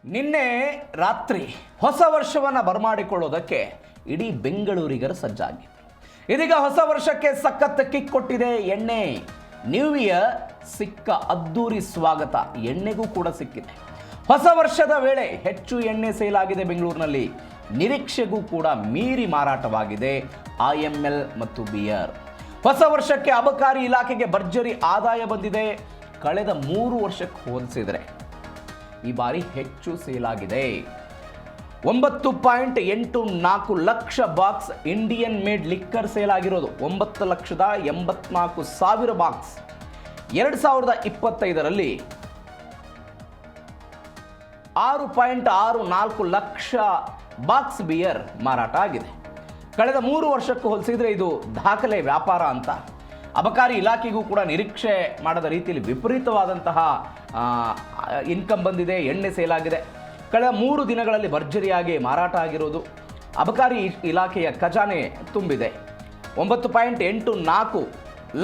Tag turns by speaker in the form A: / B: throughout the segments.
A: ನಿನ್ನೆ ರಾತ್ರಿ ಹೊಸ ವರ್ಷವನ್ನು ಬರಮಾಡಿಕೊಳ್ಳೋದಕ್ಕೆ ಇಡೀ ಬೆಂಗಳೂರಿಗರ ಸಜ್ಜಾಗಿ ಇದೀಗ ಹೊಸ ವರ್ಷಕ್ಕೆ ಸಖತ್ ಕಿಕ್ ಕೊಟ್ಟಿದೆ ಎಣ್ಣೆ. ನ್ಯೂ ಇಯರ್ ಸಿಕ್ಕ ಅದ್ದೂರಿ ಸ್ವಾಗತ ಎಣ್ಣೆಗೂ ಕೂಡ ಸಿಕ್ಕಿದೆ. ಹೊಸ ವರ್ಷದ ವೇಳೆ ಹೆಚ್ಚು ಎಣ್ಣೆ ಸೇಲ್ ಆಗಿದೆ ಬೆಂಗಳೂರಿನಲ್ಲಿ. ನಿರೀಕ್ಷೆಗೂ ಕೂಡ ಮೀರಿ ಮಾರಾಟವಾಗಿದೆ IML ಮತ್ತು ಬಿಯರ್. ಹೊಸ ವರ್ಷಕ್ಕೆ ಅಬಕಾರಿ ಇಲಾಖೆಗೆ ಭರ್ಜರಿ ಆದಾಯ ಬಂದಿದೆ. ಕಳೆದ 3 ವರ್ಷಕ್ಕೆ ಹೋಲಿಸಿದರೆ ಈ ಬಾರಿ ಹೆಚ್ಚು ಸೇಲ್ ಆಗಿದೆ. 9.84 lakh box Indian made liquor sale ಆಗಿರೋದು. 9,84,000 ಬಾಕ್ಸ್. 2025ರಲ್ಲಿ 6.64 ಲಕ್ಷ ಬಾಕ್ಸ್ ಬಿಯರ್ ಮಾರಾಟ ಆಗಿದೆ. ಕಳೆದ 3 ವರ್ಷಕ್ಕೂ ಹೋಲಿಸಿದರೆ ಇದು ದಾಖಲೆ ವ್ಯಾಪಾರ ಅಂತ. ಅಬಕಾರಿ ಇಲಾಖೆಗೂ ಕೂಡ ನಿರೀಕ್ಷೆ ಮಾಡದ ರೀತಿಯಲ್ಲಿ ವಿಪರೀತವಾದಂತಹ ಇನ್ಕಮ್ ಬಂದಿದೆ. ಎಣ್ಣೆ ಸೇಲ್ ಆಗಿದೆ. ಕಳೆದ 3 ದಿನಗಳಲ್ಲಿ ಭರ್ಜರಿಯಾಗಿ ಮಾರಾಟ ಆಗಿರೋದು. ಅಬಕಾರಿ ಇಲಾಖೆಯ ಖಜಾನೆ ತುಂಬಿದೆ. 9.84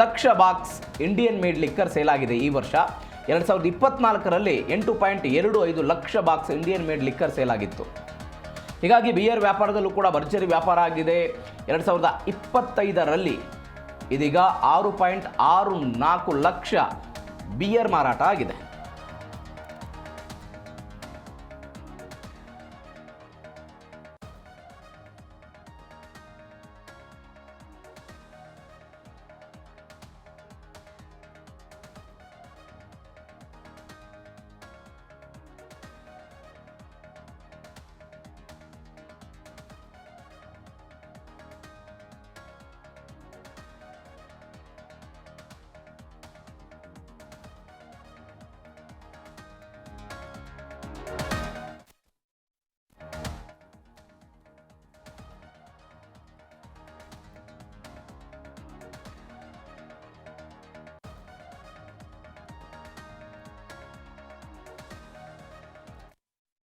A: lakh box Indian made liquor sale ಆಗಿದೆ ಈ ವರ್ಷ. 2024ರಲ್ಲಿ 8.25 lakh box Indian made liquor sale ಆಗಿತ್ತು. ಹೀಗಾಗಿ ಬಿಯರ್ ವ್ಯಾಪಾರದಲ್ಲೂ ಕೂಡ ಭರ್ಜರಿ ವ್ಯಾಪಾರ ಆಗಿದೆ. 2025ರಲ್ಲಿ ಇದೀಗ 6.64 ಲಕ್ಷ ಬಿಯರ್ ಮಾರಾಟ ಆಗಿದೆ.